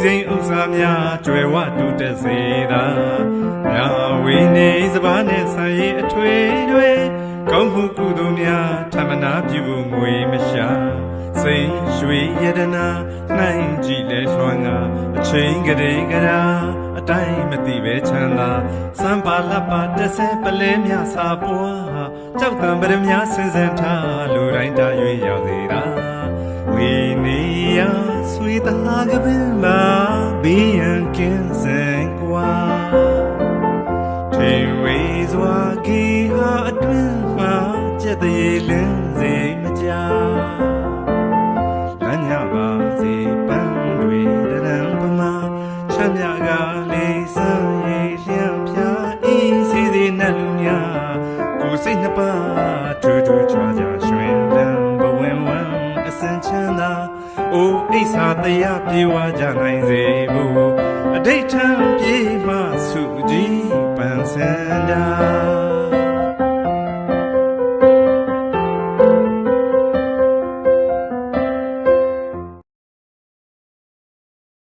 စိမ်ဥစ္စာများကျွယ်ဝတူတက်စေသာမြဝေနေစပါးနဲ့ဆံရည်အထွေတွေကောင်းမှုကုသိုလ်များထမနာပြုငွေမရှာစိန်ရွှေရတနာနှိုင်းကြည့်လဲလွှမ်းကအချိန်ကလေးကရာအတိုင်းမသိပဲချမ်းသာစံပါလပ်ပါတစ်ဆယ်ပလဲများစာပွားကြောက်တံပရမများစင်စင်ထားလူတိုင်းတာ၍ရောက်သေးတာဝေနေရဆွေသားကပင်မှာဘေးရန်ကင်းစင်ကွာထေဝေစွာကီဟာအတွင်းမှာကျက်သေးလင်းစေမကြလမ်းညပါစေပန်းတွေတရံပမာချမ်းမြကလေးစံရည်လျံပြအေးစီစီနဲ့လူများကိုယ်စိတ်နှစ်ပါးထူးထူးခြားခြားရွှင်လန်းဘဝဝံအစင်ချမ်းသာအိုးအိဆာတရားပြေဝကြနိုင်စေဖို့အဋိဋ္ဌံပြေမှစုကြည်ပန်းစန္ဒာ